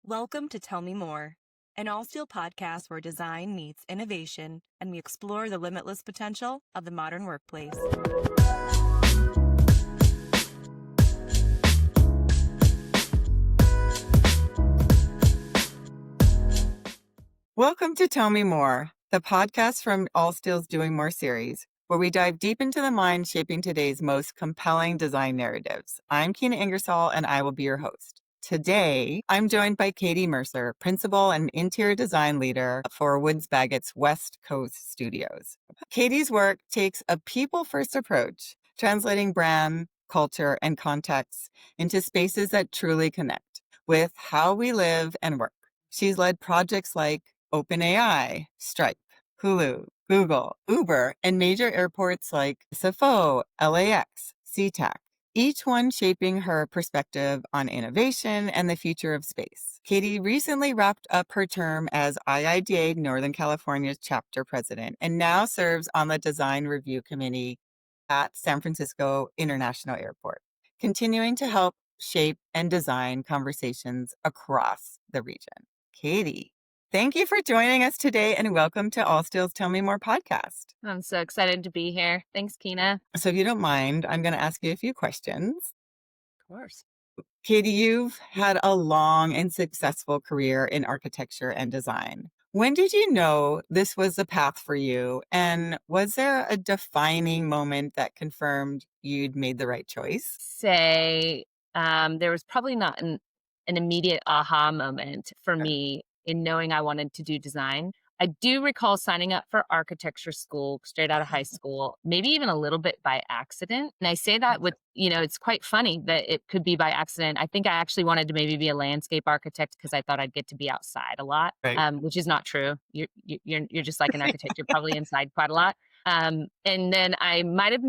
Welcome to Tell Me More, an all-steel podcast where design meets innovation and we explore the limitless potential of the modern workplace. Welcome to Tell Me More, the podcast from All Steel's Doing More series, where we dive deep into the mind shaping today's most compelling design narratives. I'm Kina Ingersoll, and I will be your host. Today, I'm joined by Katy Mercer, principal and interior design leader for Woods Bagot's West Coast studios. Katy's work takes a people-first approach, translating brand, culture, and context into spaces that truly connect with how we live and work. She's led projects like OpenAI, Stripe, Hulu, Google, Uber, and major airports like SFO, LAX, SeaTac, each one shaping her perspective on innovation and the future of space. Katy recently wrapped up her term as IIDA Northern California's chapter president and now serves on the design review committee at San Francisco International Airport, continuing to help shape and design conversations across the region. Katy, thank you for joining us today and welcome to All Steel's Tell Me More podcast. I'm so excited to be here. Thanks, Kina. So if you don't mind, I'm going to ask you a few questions. Of course. Katy, you've had a long and successful career in architecture and design. When did you know this was the path for you? And was there a defining moment that confirmed you'd made the right choice? There was probably not an immediate aha moment for me in knowing I wanted to do design. I do recall signing up for architecture school straight out of high school, maybe even a little bit by accident. And I say that with, it's quite funny that it could be by accident. I think I actually wanted to maybe be a landscape architect because I thought I'd get to be outside a lot, Right. which is not true. You're just like an architect. You're probably inside quite a lot. And then I might have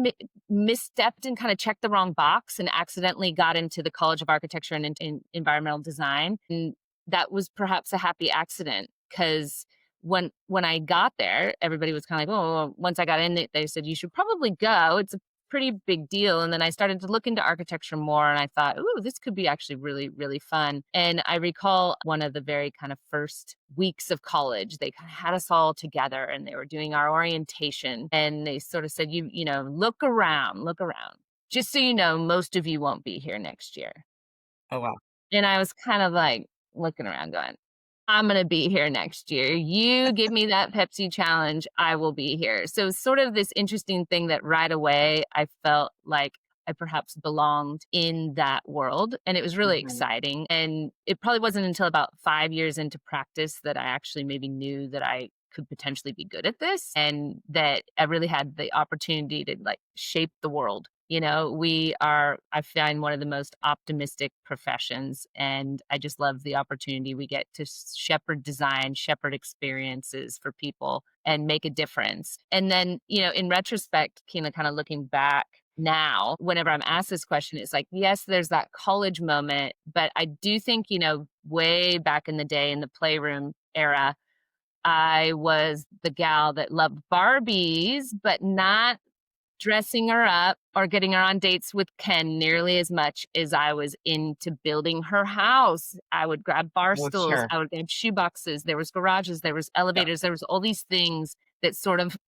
misstepped and kind of checked the wrong box and accidentally got into the College of Architecture and in Environmental Design. And that was perhaps a happy accident because when I got there, everybody was kind of like, oh, once I got in, they said, you should probably go. It's a pretty big deal. And then I started to look into architecture more and I thought, ooh, this could be actually really, really fun. And I recall one of the very kind of first weeks of college, they kind of had us all together and they were doing our orientation. And they sort of said, look around. Just so you know, most of you won't be here next year. Oh, wow. And I was kind of like looking around going, I'm going to be here next year. You give me that Pepsi challenge, I will be here. So sort of this interesting thing that right away I felt like I perhaps belonged in that world. And it was really exciting. And it probably wasn't until about 5 years into practice that I actually maybe knew that I could potentially be good at this and that I really had the opportunity to like shape the world. We are, I find, one of the most optimistic professions. And I just love the opportunity we get to shepherd design, shepherd experiences for people and make a difference. And then, in retrospect, kind of looking back now, whenever I'm asked this question, it's like, yes, there's that college moment. But I do think, way back in the day in the playroom era, I was the gal that loved Barbies, but not dressing her up or getting her on dates with Ken nearly as much as I was into building her house. I would grab bar stools, sure. I would grab shoe boxes, there was garages, there was elevators, there was all these things that sort of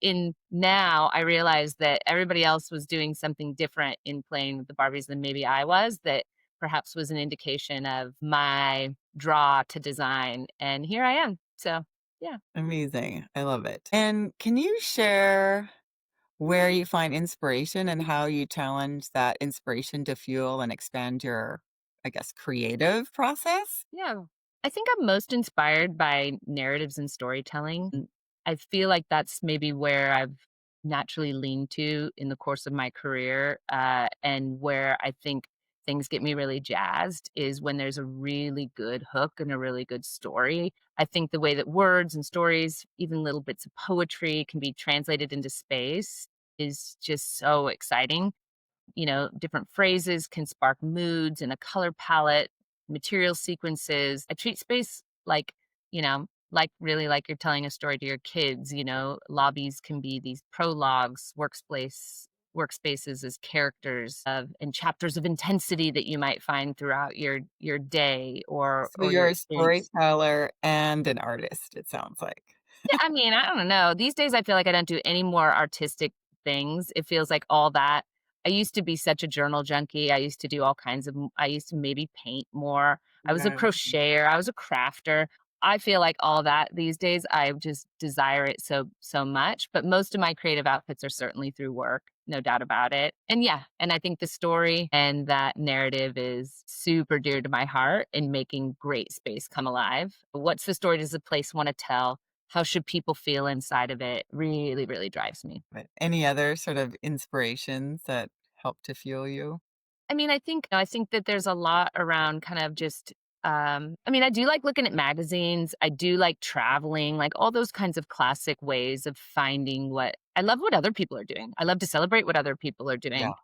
now I realized that everybody else was doing something different in playing with the Barbies than maybe I was, that perhaps was an indication of my draw to design. And here I am. So, yeah. Amazing. I love it. And can you share where you find inspiration and how you challenge that inspiration to fuel and expand your, creative process? Yeah. I think I'm most inspired by narratives and storytelling. I feel like that's maybe where I've naturally leaned to in the course of my career, and where I think things get me really jazzed is when there's a really good hook and a really good story. I think the way that words and stories, even little bits of poetry, can be translated into space is just so exciting. Different phrases can spark moods and a color palette, material sequences. I treat space like, really like you're telling a story to your kids. Lobbies can be these prologues, workspaces as characters of and chapters of intensity that you might find throughout your day So or your you're a experience. storyteller and an artist, it sounds like. Yeah, I mean, I don't know. These days, I feel like I don't do any more artistic things. It feels like all that. I used to be such a journal junkie. I used to do all kinds of I used to maybe paint more. I was a Yeah. crocheter. I was a crafter. I feel like all that these days, I just desire it so much. But most of my creative outfits are certainly through work, no doubt about it. And yeah, and I think the story and that narrative is super dear to my heart in making great space come alive. What's the story does the place want to tell? How should people feel inside of it really, really drives me. But any other sort of inspirations that help to fuel you? I mean, I think that there's a lot around kind of just I mean, I do like looking at magazines. I do like traveling, like all those kinds of classic ways of finding what I love what other people are doing. I love to celebrate what other people are Yeah, doing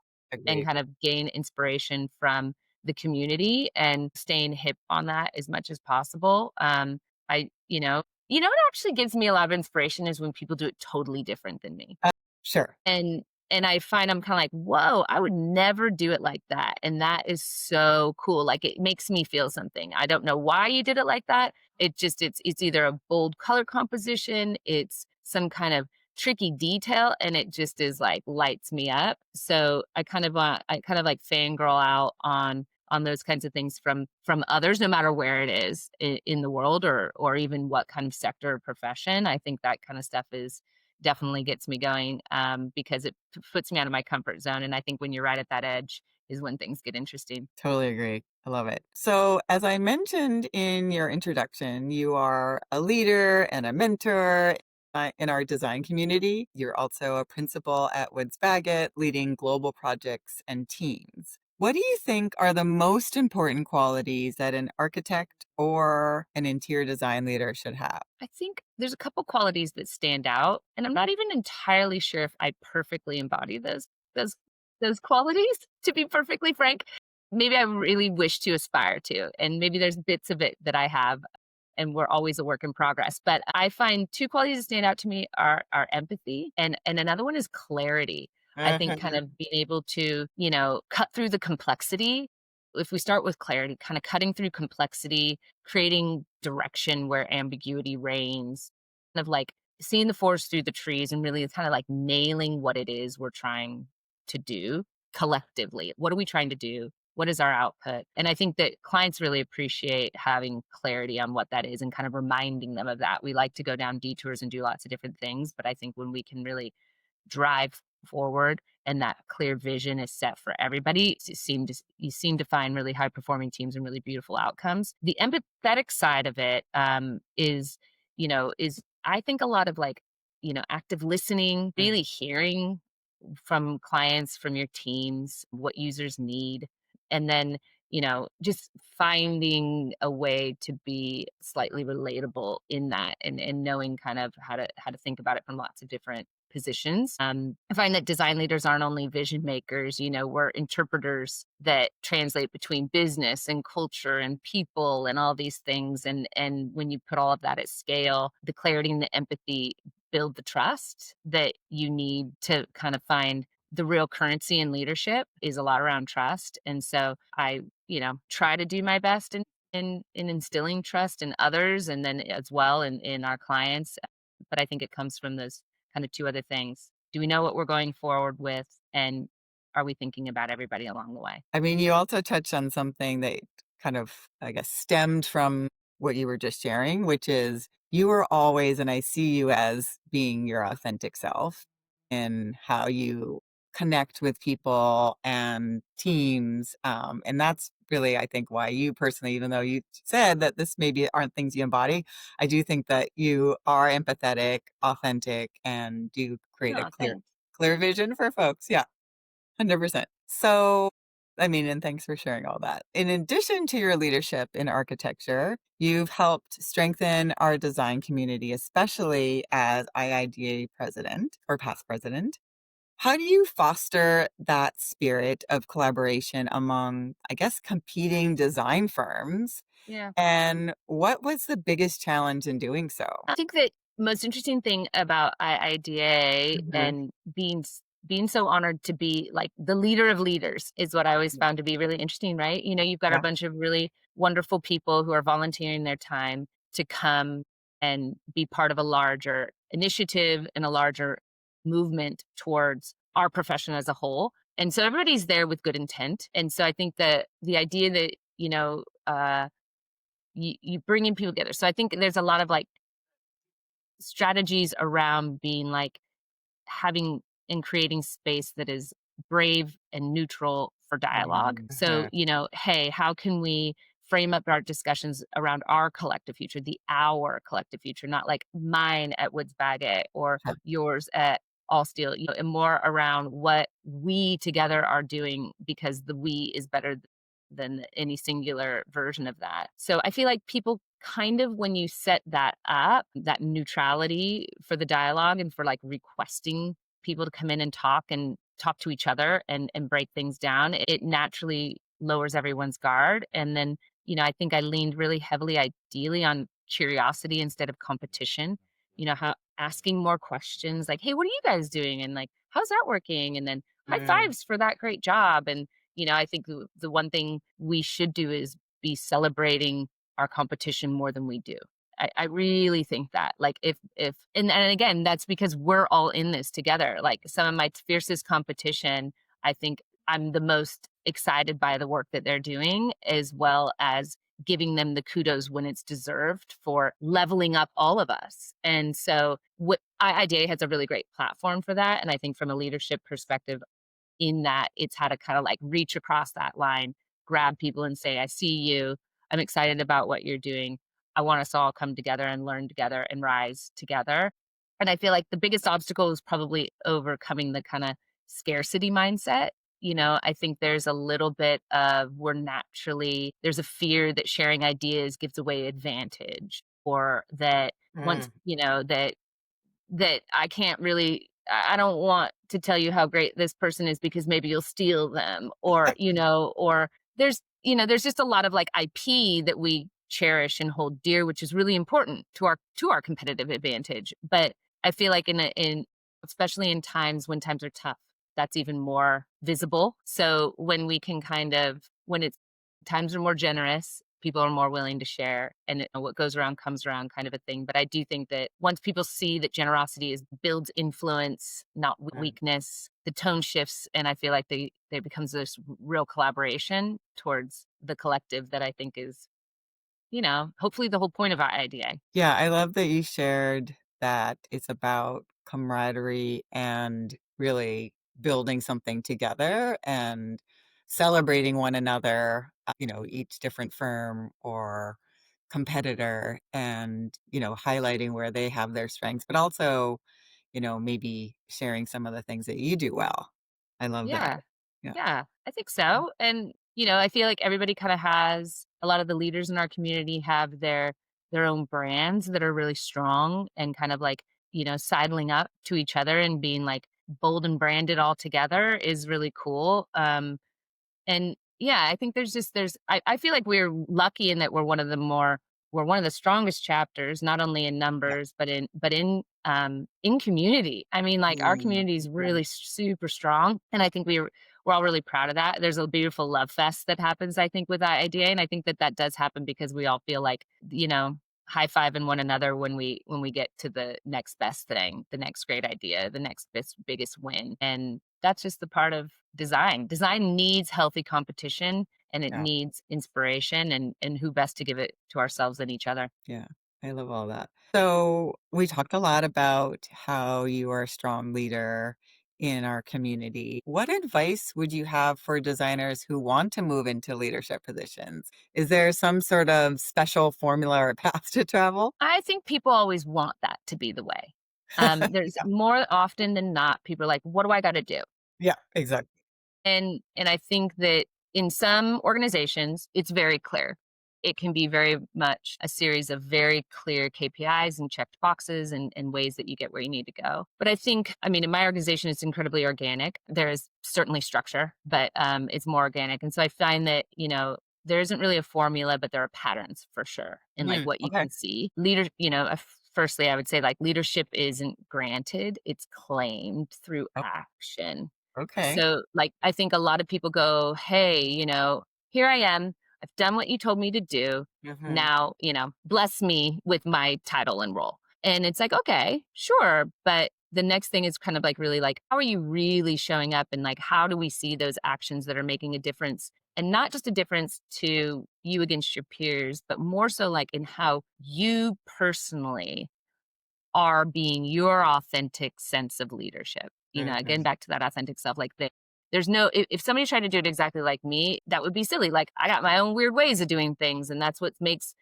and agreed. kind of gain inspiration from the community and staying hip on that as much as possible. I you know what actually gives me a lot of inspiration is when people do it totally different than me. Uh, sure. And I find I'm kinda like, "Whoa, I would never do it like that," and that is so cool, like, it makes me feel something. I don't know why you did it like that. It's either a bold color composition, it's some kind of tricky detail, and it just is, like, lights me up. So, I kind of, like, fangirl out on those kinds of things from others, no matter where it is in the world or even what kind of sector or profession. I think that kinda stuff is definitely gets me going, because it puts me out of my comfort zone, and I think when you're right at that edge is when things get interesting. Totally agree. I love it. So, as I mentioned in your introduction, you are a leader and a mentor in our design community. You're also a principal at Woods Bagot, leading global projects and teams. What do you think are the most important qualities that an architect or an interior design leader should have? I think there's a couple qualities that stand out, and I'm not even entirely sure if I perfectly embody those those qualities, to be perfectly frank. Maybe I really wish to aspire to, and maybe there's bits of it that I have, and we're always a work in progress. But I find 2 qualities that stand out to me are empathy and another one is clarity. I think kind of being able to, cut through the complexity. If we start with clarity, kind of cutting through complexity, creating direction where ambiguity reigns, kind of like seeing the forest through the trees and really kind of like nailing what it is we're trying to do collectively. What are we trying to do? What is our output? And I think that clients really appreciate having clarity on what that is and kind of reminding them of that. We like to go down detours and do lots of different things, but I think when we can really drive forward and that clear vision is set for everybody, you seem to find really high performing teams and really beautiful outcomes. The empathetic side of it is I think a lot of like, active listening, really hearing from clients, from your teams, what users need, and then, just finding a way to be slightly relatable in that and knowing kind of how to think about it from lots of different positions. I find that design leaders aren't only vision makers, we're interpreters that translate between business and culture and people and all these things. And when you put all of that at scale, the clarity and the empathy build the trust that you need to kind of find the real currency in leadership is a lot around trust. And so I, try to do my best in instilling trust in others and then as well in our clients. But I think it comes from those kind of two other things. Do we know what we're going forward with? And are we thinking about everybody along the way? I mean, you also touched on something that kind of, I guess, stemmed from what you were just sharing, which is you are always, and I see you as being your authentic self in how you connect with people and teams. And that's really, I think, why you personally, even though you said that this maybe aren't things you embody, I do think that you are empathetic, authentic, and do create a Oh, thanks. clear vision for folks. Yeah. 100%. So, I mean, and thanks for sharing all that. In addition to your leadership in architecture, you've helped strengthen our design community, especially as IIDA president or past president. How do you foster that spirit of collaboration among, I guess, competing design firms? Yeah. And what was the biggest challenge in doing so? I think that most interesting thing about IIDA Mhm. and being being so honored to be like the leader of leaders is what I always Yeah. found to be really interesting, right? You've got a Yeah. bunch of really wonderful people who are volunteering their time to come and be part of a larger initiative and a larger movement towards our profession as a whole. And so everybody's there with good intent. And so I think that the idea that, you bringing people together. So I think there's a lot of like strategies around being like having and creating space that is brave and neutral for dialogue. So, Mhm. hey, how can we frame up our discussions around our collective future, our collective future, not like mine at Woods Bagot or Sure. yours at All Steel, and more around what we together are doing because the we is better than any singular version of that. So I feel like people kind of, when you set that up, that neutrality for the dialogue and for like requesting people to come in and talk to each other and break things down, it naturally lowers everyone's guard. And then, I think I leaned really heavily ideally on curiosity instead of competition. How asking more questions like, hey, what are you guys doing? And like, how's that working? And then high Mm, fives for that great job. And I think the one thing we should do is be celebrating our competition more than we do. I really think that. Like if and again, that's because we're all in this together. Like some of my fiercest competition, I think I'm the most excited by the work that they're doing, as well as giving them the kudos when it's deserved for leveling up all of us. And so what IIDA has a really great platform for that. And I think from a leadership perspective, in that it's how to kind of like reach across that line, grab people and say, I see you. I'm excited about what you're doing. I want us all come together and learn together and rise together. And I feel like the biggest obstacle is probably overcoming the kind of scarcity mindset. I think there's a little bit of there's a fear that sharing ideas gives away advantage, or that once, mm. that I can't really I don't want to tell you how great this person is because maybe you'll steal them, or there's just a lot of like IP that we cherish and hold dear, which is really important to our competitive advantage. But I feel like in especially in times when times are tough, that's even more visible. So when we can when it's times are more generous, people are more willing to share, and what goes around comes around kind of a thing. But I do think that once people see that generosity builds influence, not Mm. weakness, the tone shifts, and I feel like there becomes this real collaboration towards the collective that I think is, hopefully the whole point of our IDA. Yeah, I love that you shared that it's about camaraderie and really building something together and celebrating one another, each different firm or competitor and, highlighting where they have their strengths, but also, maybe sharing some of the things that you do well. I love that. Yeah. Yeah. Yeah, I think so. And, I feel like everybody kind of has a lot of the leaders in our community have their own brands that are really strong and kind of like, sidling up to each other and being like bold and branded all together is really cool. And yeah, I think I feel like we're lucky in that we're one of the strongest chapters, not only in Yeah. numbers, but in community. I mean, like our Mm, community is really super strong. And I think we're all really proud of that. There's a beautiful love fest that happens, I think, with that idea. And I think that does happen because we all feel like, high fiving one another when we get to the next best thing, the next great idea, the next biggest win. And that's just the part of design. Design needs healthy competition, and it yeah. needs inspiration, and who best to give it to ourselves and each other. Yeah, I love all that. So, we talked a lot about how you are a strong leader in our community. What advice would you have for designers who want to move into leadership positions? Is there some sort of special formula or path to travel? I think people always want that to be the way. There's Yeah, more often than not, people are like, "What do I got to do?" yeah, exactly. And I think that in some organizations, it's very clear. It can be very much a series of very clear KPIs and checked boxes and ways that you get where you need to go. But I mean, in my organization, it's incredibly organic. There is certainly structure, but it's more organic. And so I find that, there isn't really a formula, but there are patterns for sure in like Mm, what you okay. can see. Leaders, firstly, I would say like leadership isn't granted, it's claimed through Oh, action. okay. So, like, I think a lot of people go, hey, here I am. I've done what you told me to do. Mhm. Now, bless me with my title and role. And it's like, okay, sure. But the next thing is kind of like really like, how are you really showing up? And like, how do we see those actions that are making a difference? And not just a difference to you against your peers, but more so like in how you personally are being your authentic sense of leadership. Again, Mhm. back to that authentic self, like there's no, if somebody tried to do it exactly like me, that would be silly. Like I got my own weird ways of doing things. And that's what makes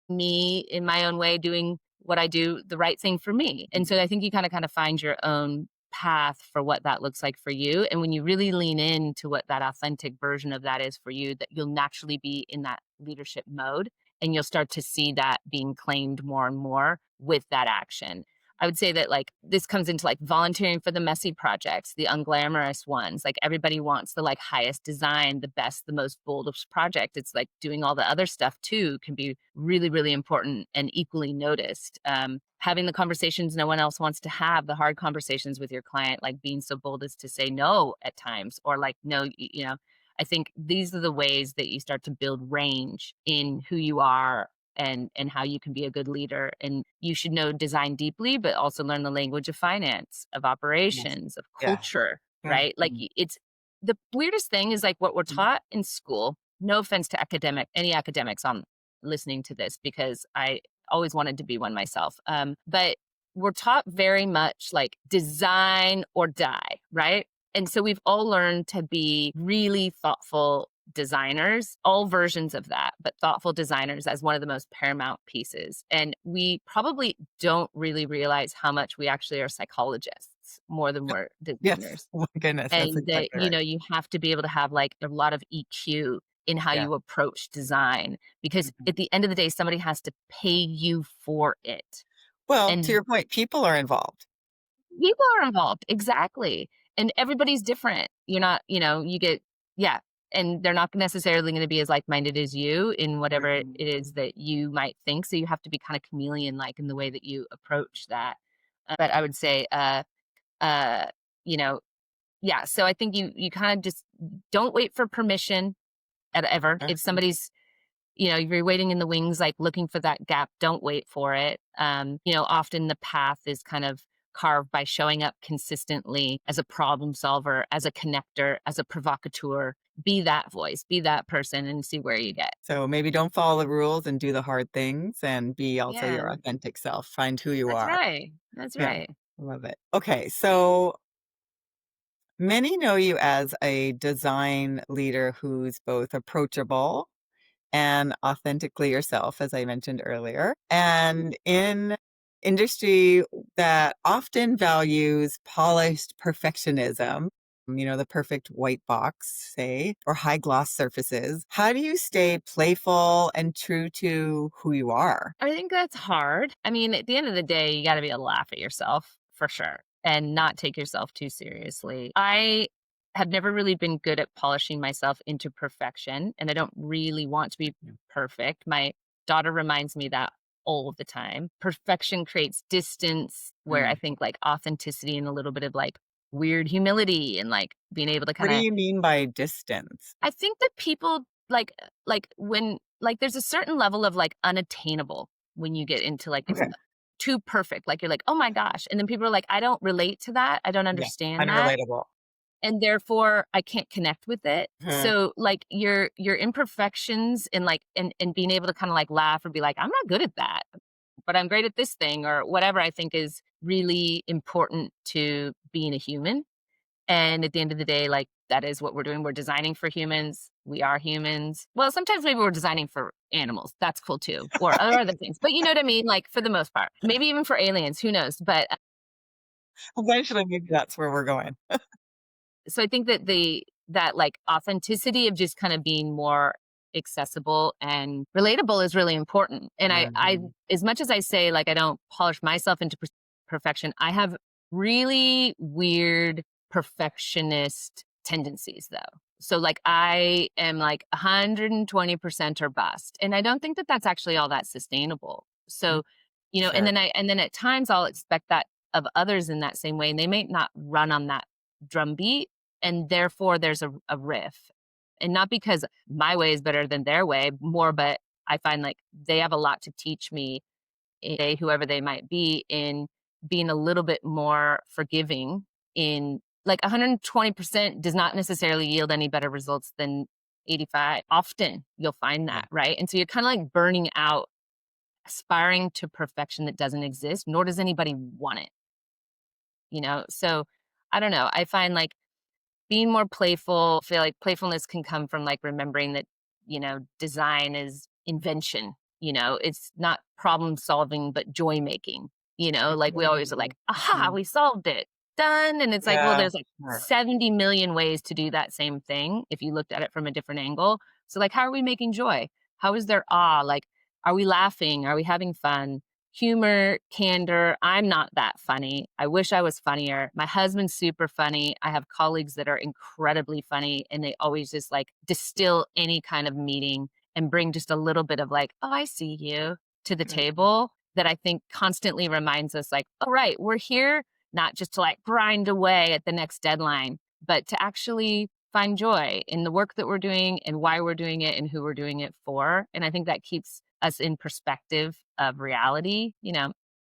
me in my own way doing what I do the right thing for me. And so I think you kind of find your own path for what that looks like for you. And when you really lean into what that authentic version of that is for you, that you'll naturally be in that leadership mode and you'll start to see that being claimed more and more with that action. I would say that like this comes into like volunteering for the messy projects, the unglamorous ones. Like everybody wants the like highest design, the best, the most boldest project. It's like doing all the other stuff too can be really, really important and equally noticed. Having the conversations no one else wants to have, the hard conversations with your client, like being so bold as to say no at times, or like no, I think these are the ways that you start to build range in who you are and how you can be a good leader. And you should know design deeply, but also learn the language of finance, of Yes. operations, of Yeah. culture, right? Like Mhm. it's the weirdest thing is like what we're taught in school. No offense to any academics on listening to this because I always wanted to be one myself. But we're taught very much like design or die, right? And so we've all learned to be really thoughtful designers, all versions of that, but thoughtful designers as one of the most paramount pieces. And we probably don't really realize how much we actually are psychologists more than we're Yes. designers. Oh my goodness, that's And that, exactly right. you have to be able to have like a lot of EQ in how Yeah. you approach design because Mhm. at the end of the day, somebody has to pay you for it. Well, to And your point, people are involved. people are involved, exactly, and everybody's different. You're not, you get yeah, and they're not necessarily gonna be as like-minded as you in whatever it Mhm. is that you might think, so you have to be kinda chameleon-like in the way that you approach that. But I would say, uh, you know yeah, so I think you kinda just don't wait for permission at ever. If Mhm. somebody's if you're waiting in the wings, like looking for that gap, don't wait for it. Often the path is kind of carved by showing up consistently as a problem solver, as a connector, as a provocateur. Be that voice, be that person, and see where you get. So maybe don't follow the rules and do the hard things and be also your Yeah, authentic self. Find who you that's are. right. That's Yeah, right. love it. Okay, so many know you as a design leader who's both approachable and authentically yourself, as I mentioned earlier. And in industry that often values polished perfectionism, the perfect white box, say, or high gloss surfaces, how do you stay playful and true to who you are? I think that's hard. I mean, at the end of the day, you got to be able to laugh at yourself for sure and not take yourself too seriously. I have never really been good at polishing myself into perfection, and I don't really want to be perfect. My daughter reminds me that all of the time. Perfection creates distance, where I Mm. think like authenticity and a little bit of like weird humility and like being able to What kind do of you mean by distance? I think that people when like there's a certain level of like unattainable when you get into like it's Okay. too perfect. Like you're like, "Oh my gosh." And then people are like, "I don't relate to that. I don't Yeah. understand that." Unrelatable. And therefore I can't connect with it. Huh. So like your imperfections and like and being able to kind of like laugh or be like, "I'm not good at that, but I'm great at this thing," or whatever I think is really important to being a human. And at the end of the day, like that is what we're doing. We're designing for humans. We are humans. Well, sometimes maybe we're designing for animals. That's cool too, or other things. But you know what I mean? Like for the most part, maybe even for aliens. Who knows? But Eventually, maybe that's where we're going. so I think that that like authenticity of just kind of being more accessible and relatable is really important. And I Mhm. as much as I say like I don't polish myself into perfection, I have really weird perfectionist tendencies though. So like I am like 120% or bust. And I don't think that that's actually all that sustainable. Mm. So And Sure. then at times I'll expect that of others in that same way, and they may not run on that drumbeat, and therefore there's a riff. And not because my way is better than their way, more, but I find like they have a lot to teach me, whoever they might be, in being a little bit more forgiving. In like 120% does not necessarily yield any better results than 85. Often you'll find Yeah. that, right? And so you're kind of like burning out, aspiring to perfection that doesn't exist, nor does anybody want it. So I don't know. I find like being more playful, feel like playfulness can come from like remembering that, design is invention. It's not problem solving, but joy making. Like we always are like, aha, Mhm. we solved it. Done. And it's like, well, Yeah, there's like sure. 70 million ways to do that same thing if you looked at it from a different angle. So, like, how are we making joy? How is there awe? Like, are we laughing? Are we having fun? Humor, candor. I'm not that funny. I wish I was funnier. My husband's super funny. I have colleagues that are incredibly funny, and they always just like distill any kind of meeting and bring just a little bit of like, oh, I see you to the Good. table, that I think constantly reminds us like, oh, right, we're here not just to like grind away at the next deadline, but to actually find joy in the work that we're doing and why we're doing it and who we're doing it for. And I think that keeps us in perspective of reality.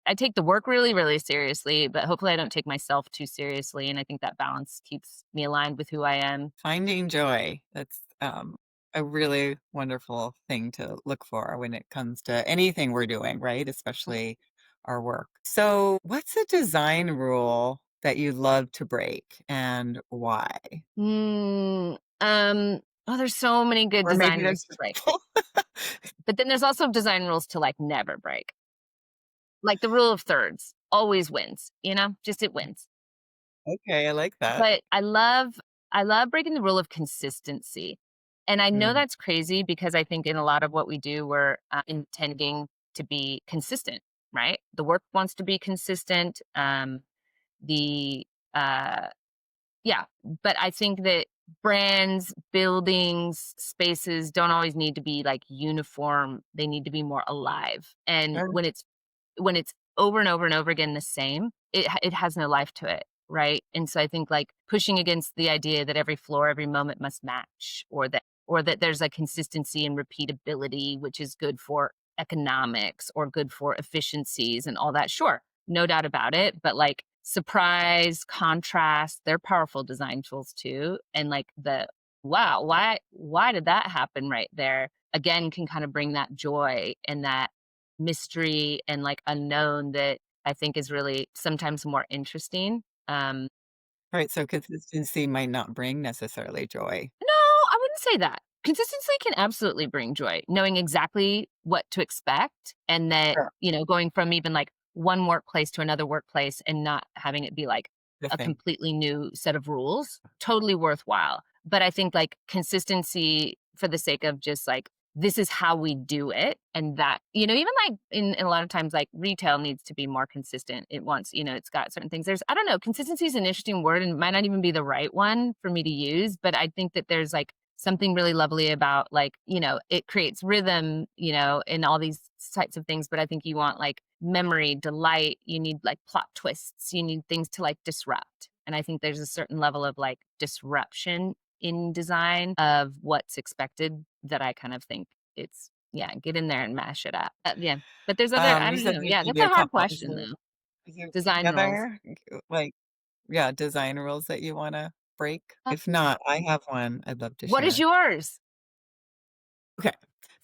I take the work really, really seriously, but hopefully I don't take myself too seriously. And I think that balance keeps me aligned with who I am. Finding joy. That's a really wonderful thing to look for when it comes to anything we're doing, right? Especially our work. So, what's a design rule that you love to break and why? Oh, there's so many good Or design maybe rules there's to break. just But then there's also design rules to like never break. Like the rule of thirds always wins, just it wins. okay, I like that. But I love breaking the rule of consistency. And I know Mm, that's crazy because I think in a lot of what we do, we're intending to be consistent, right? The work wants to be consistent. The Yeah, but I think that brands, buildings, spaces don't always need to be like uniform. They need to be more alive. And sure. when it's over and over and over again the same, it has no life to it, right? And so I think like pushing against the idea that every floor, every moment must match, or that there's a consistency and repeatability, which is good for economics or good for efficiencies and all that. Sure, no doubt about it. But like surprise, contrast, they're powerful design tools too. And like the wow, why did that happen right there? Again, can kind of bring that joy and that mystery and like unknown that I think is really sometimes more interesting. Right, so consistency might not bring necessarily joy. No, I wouldn't say that. Consistency can absolutely bring joy, knowing exactly what to expect, and that, Sure. going from even like one workplace to another workplace and not having it be like The a thing. completely new set of rules, totally worthwhile. But I think like consistency for the sake of just like, this is how we do it. And that, even like in a lot of times, like retail needs to be more consistent. It wants, it's got certain things. I don't know, consistency is an interesting word and might not even be the right one for me to use. But I think that there's like something really lovely about like, it creates rhythm, and all these types of things. But I think you want like memory, delight, you need like plot twists, you need things to like disrupt. And I think there's a certain level of like disruption in design of what's expected that I kind of think it's, yeah, get in there and mash it up. Yeah. But there's other, I You don't said know. there's Yeah, that's maybe a a hard couple. question though. Is there any Design rules. other, like, yeah, design rules that you wanna break? Uh, If not, I have one I'd love to What is share. yours? Okay.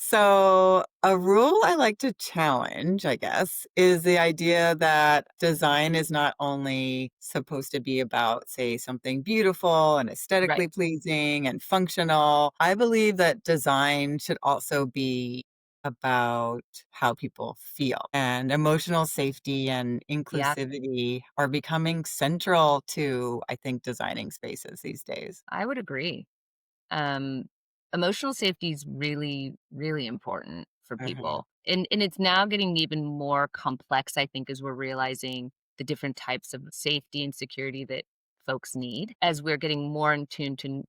So, a rule I like to challenge, I guess, is the idea that design is not only supposed to be about, say, something beautiful and Right. aesthetically pleasing and functional. I believe that design should also be about how people feel. And emotional safety and Yeah, inclusivity are becoming central to, I think, designing spaces these days. I would agree. Um, Emotional safety is really, really important for Mhm. people. And it's now getting even more complex, I think, as we're realizing the different types of safety and security that folks need as we're getting more in tune to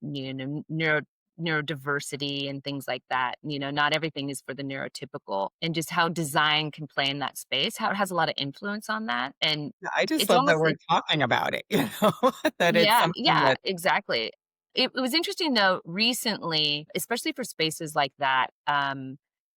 neurodiversity and things like that. Not everything is for the neurotypical, and just how design can play in that space, how it has a lot of influence on that. And Yeah, I just it's love that almost we're like, talking about it, that it's yeah, something yeah, that exactly. It was interesting though, recently, especially for spaces like that,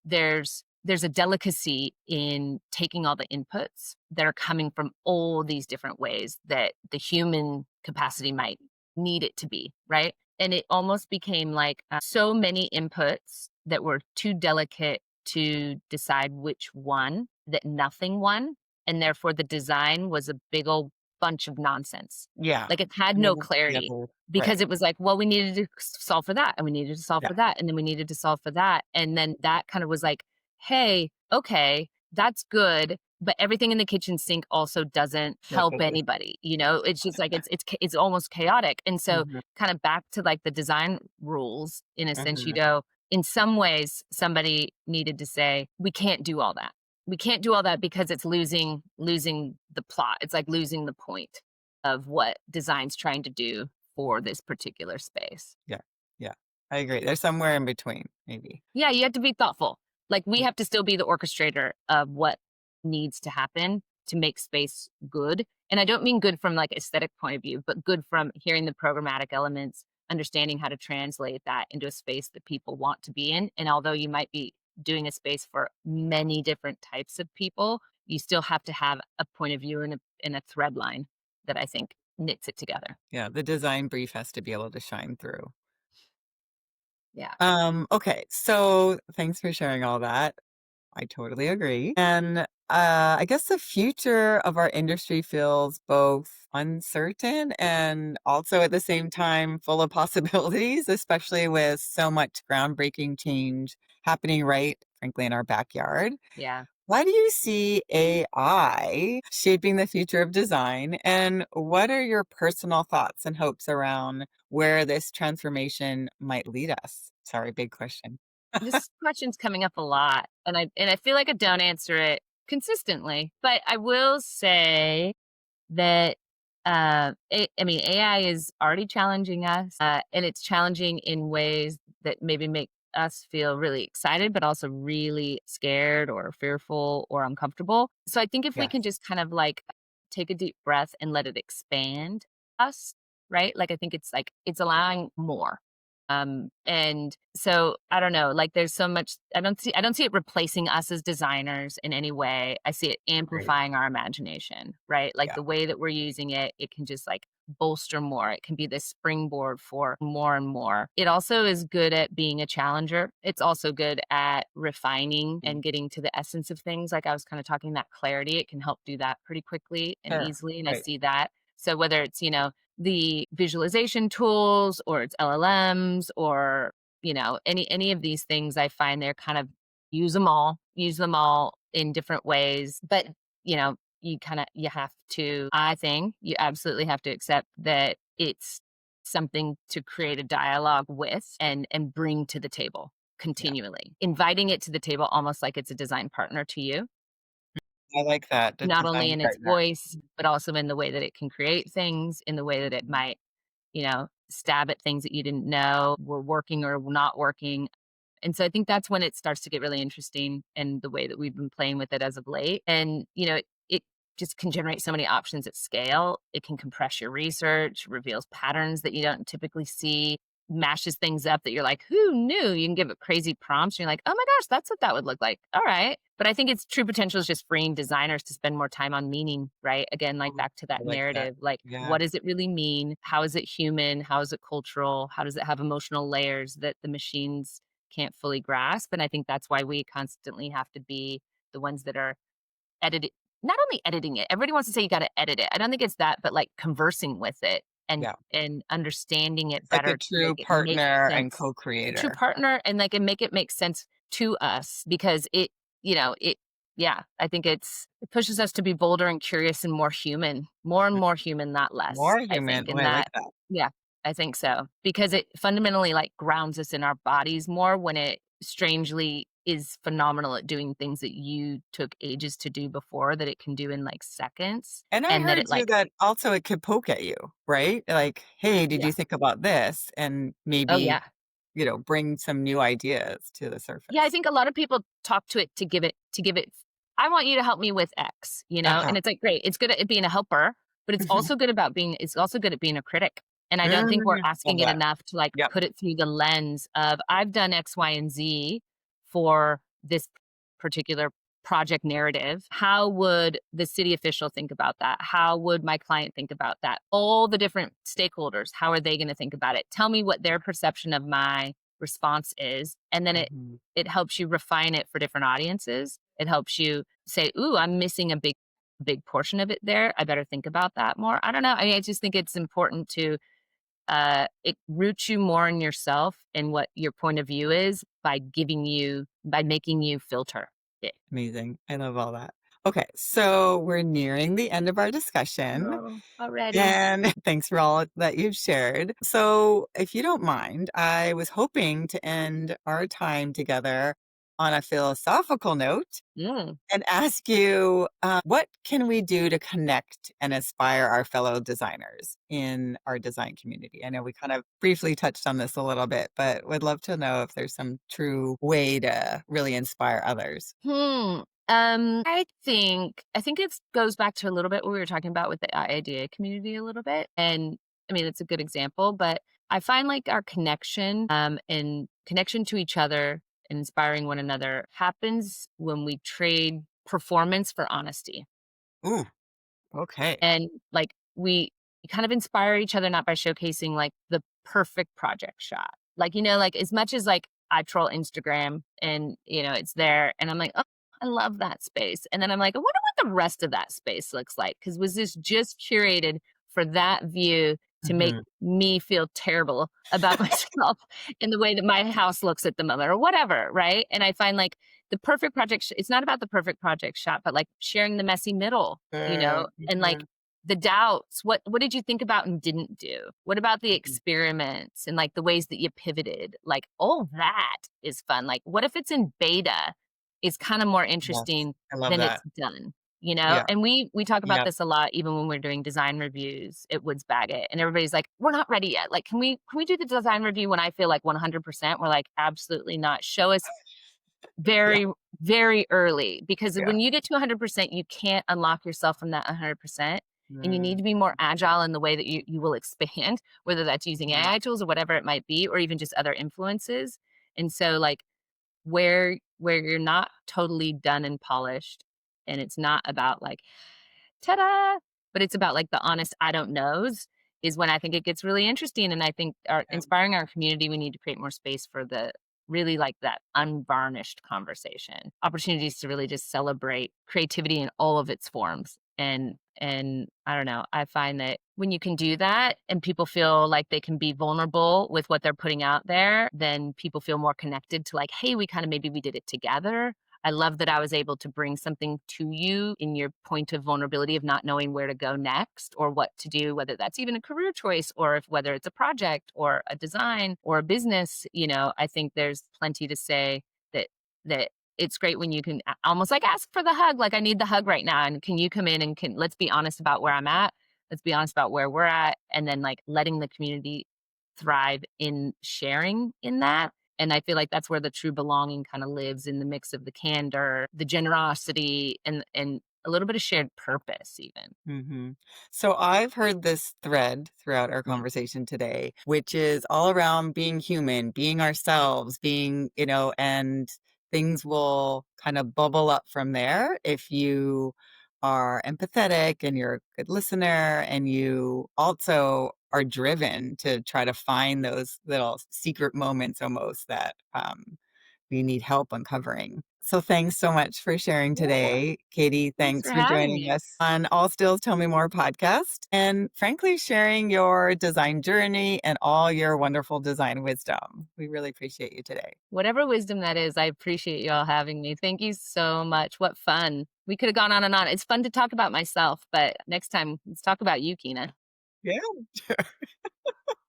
there's a delicacy in taking all the inputs that are coming from all these different ways that the human capacity might need it to be, right? And it almost became like so many inputs that were too delicate to decide which one, that nothing won. And therefore the design was a big old bunch of nonsense. yeah. Like, it had And they no work clarity together. because Right. it was like, well, we needed to solve for that, and we needed to solve Yeah. for that, and then we needed to solve for that, and then that kind of was like, "Hey, okay, that's good, but everything in the kitchen sink also doesn't That's help what this anybody," It's just like it's almost chaotic, and so Mhm, kinda back to, like, the design rules, in a sense, mhm. in some ways, somebody needed to say, "We can't do all that. We can't do all that because it's losing the plot. It's like losing the point of what design's trying to do for this particular space." Yeah, yeah. I agree. There's somewhere in between, maybe. Yeah, you have to be thoughtful. Like, we Yeah, have to still be the orchestrator of what needs to happen to make space good. And I don't mean good from like aesthetic point of view, but good from hearing the programmatic elements, understanding how to translate that into a space that people want to be in. And although you might be doing a space for many different types of people, you still have to have a point of view and a thread line that I think knits it together. yeah, the design brief has to be able to shine through. Yeah. Okay, so thanks for sharing all that. I totally agree. And I guess the future of our industry feels both uncertain and also at the same time full of possibilities, especially with so much groundbreaking change happening right, frankly, in our backyard. Yeah. Why do you see AI shaping the future of design? And what are your personal thoughts and hopes around where this transformation might lead us? Sorry, big question. This question's coming up a lot, and I feel like I don't answer it consistently, but I will say that, I mean, AI is already challenging us, and it's challenging in ways that maybe make us feel really excited, but also really scared or fearful or uncomfortable. So I think if we can Yes, just kind of like take a deep breath and let it expand us, right? Like, I think it's like it's allowing more. And so I don't know, like, there's so much. I don't see it replacing us as designers in any way. I see it great. amplifying our imagination, right? Like, Yeah, the way that we're using it, it can just like bolster more. It can be this springboard for more and more. It also is good at being a challenger. It's also good at refining mm, and getting to the essence of things. Like I was kind of talking, that clarity, it can help do that pretty quickly and sure. easily. And I Right. see that. So whether it's, the visualization tools or it's LLMs or, any of these things, I find they're kind of use them all in different ways. But, you have to, I think you absolutely have to accept that it's something to create a dialogue with and bring to the table Yeah, continually, inviting it to the table almost like it's a design partner to you, I like that. The not only design in its partner. voice, but also in the way that it can create things, in the way that it might, stab at things that you didn't know were working or not working. And so I think that's when it starts to get really interesting, and the way that we've been playing with it as of late. And, it just can generate so many options at scale. It can compress your research, reveals patterns that you don't typically see, mashes things up that you're like, who knew? You can give it crazy prompts. And you're like, oh my gosh, that's what that would look like. All right. But I think its true potential is just freeing designers to spend more time on meaning, right? Again, like Oh, back to that I like that. narrative. Like, Yeah, what does it really mean? How is it human? How is it cultural? How does it have emotional layers that the machines can't fully grasp? And I think that's why we constantly have to be the ones that are editing, not only editing it. Everybody wants to say you got to edit it. I don't think it's that, but like conversing with it and yeah. understanding it It's like a better to true make it make partner and sense. A true co-creator. partner, and like, and make it make sense to us, because it yeah, I think it pushes us to be bolder and curious and more human, more and more human, not less, More I human. think. Oh, And I like that, that. yeah, I think so. Because it fundamentally like grounds us in our bodies more, when it strangely is phenomenal at doing things that you took ages to do before, that it can do in like seconds. And I And that heard it too like, that also it could poke at you, right? Like, "Hey, did yeah. you think about this?" And Oh maybe yeah. bring some new ideas to the surface. Yeah, I think a lot of people talk to it to give it I want you to help me with X, Uh-huh. and it's like, great. It's good at being a helper, but it's also good at being a critic. And I don't think we're Love asking it that. enough to like Yep. put it through the lens of I've done X, Y, and Z for this particular project narrative. How would the city official think about that? How would my client think about that? All the different stakeholders, how are they going to think about it? Tell me what their perception of my response is. And then Mhm. it helps you refine it for different audiences. It helps you say, "Ooh, I'm missing a big portion of it there. I better think about that more." I don't know. I mean, I just think it's important to it roots you more in yourself and what your point of view is by making you filter it. Amazing. I love all that. Okay, so we're nearing the end of our discussion. Oh, already. And thanks for all that you've shared. So, if you don't mind, I was hoping to end our time together on a philosophical note Mm. and ask you what can we do to connect and inspire our fellow designers in our design community? I know we kind of briefly touched on this a little bit, but would love to know if there's some true way to really inspire others. I think it goes back to a little bit what we were talking about with the idea community a little bit. And I mean, it's a good example, but I find like our connection and connection to each other and inspiring one another happens when we trade performance for honesty. Ooh, okay. And like we kind of inspire each other not by showcasing like the perfect project shot. Like, like as much as like I troll Instagram and it's there and I'm like, oh, I love that space. And then I'm like, I wonder what the rest of that space looks like. Cause was this just curated for that view to make Mhm. me feel terrible about myself in the way that my house looks at the moment or whatever. Right. And I find like the perfect project, it's not about the perfect project shot, but like sharing the messy middle, and like Mhm. the doubts. What did you think about and didn't do? What about the Mhm. experiments and like the ways that you pivoted? Like all that is fun. Like what if it's in beta is kind of more Yes, interesting I love than it's that. done, Yeah, And we talk about yeah. this a lot even when we're doing design reviews at Woods Bagot and everybody's like, we're not ready yet. Like can we do the design review when I feel like 100%? We're like, absolutely not. Show us Yeah, very, very early because yeah. when you get to 100%, you can't unlock yourself from that 100%. And you need Mm, to be more agile in the way that you will expand, whether that's using mhm. AI tools or whatever it might be, or even just other influences. And so, like, where you're not totally done and polished, and it's not about like ta-da, but it's about like the honest I don't knows is when I think it gets really interesting. And I think Yeah. inspiring our community, we need to create more space for the really like that unvarnished conversation, opportunities to really just celebrate creativity in all of its forms. And I don't know, I find that when you can do that and people feel like they can be vulnerable with what they're putting out there, then people feel more connected to like, hey, we kind of maybe we did it together. I love that I was able to bring something to you in your point of vulnerability of not knowing where to go next or what to do, whether that's even a career choice or whether it's a project or a design or a business. I think there's plenty to say that it's great when you can almost like ask for the hug. Like I need the hug right now. And can you come in and let's be honest about where I'm at. Let's be honest about where we're at. And then like letting the community thrive in sharing in that. And I feel like that's where the true belonging kind of lives in the mix of the candor, the generosity, and a little bit of shared purpose even. Mhm. So I've heard this thread throughout our Mm. conversation today, which is all around being human, being ourselves, and things will kind of bubble up from there if you are empathetic and you're a good listener and you also are driven to try to find those little secret moments almost that we need help uncovering. So thanks so much for sharing Yeah. today. Katie, Thanks for thanks for having joining me. us on All Stills Tell Me More podcast and frankly sharing your design journey and all your wonderful design wisdom. We really appreciate you today. Whatever wisdom that is, I appreciate you all having me. Thank you so much. What fun. We could have gone on and on. It's fun to talk about myself, but next time, let's talk about you, Kina. Yeah.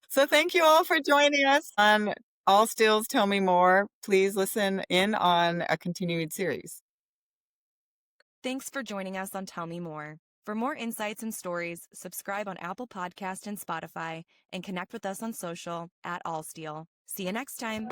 So thank you all for joining us on All Stills Tell Me More. Please listen in on a continued series. Thanks for joining us on Tell Me More. For more insights and stories, subscribe on Apple Podcast and Spotify, and connect with us on social at Allsteel. See you next time.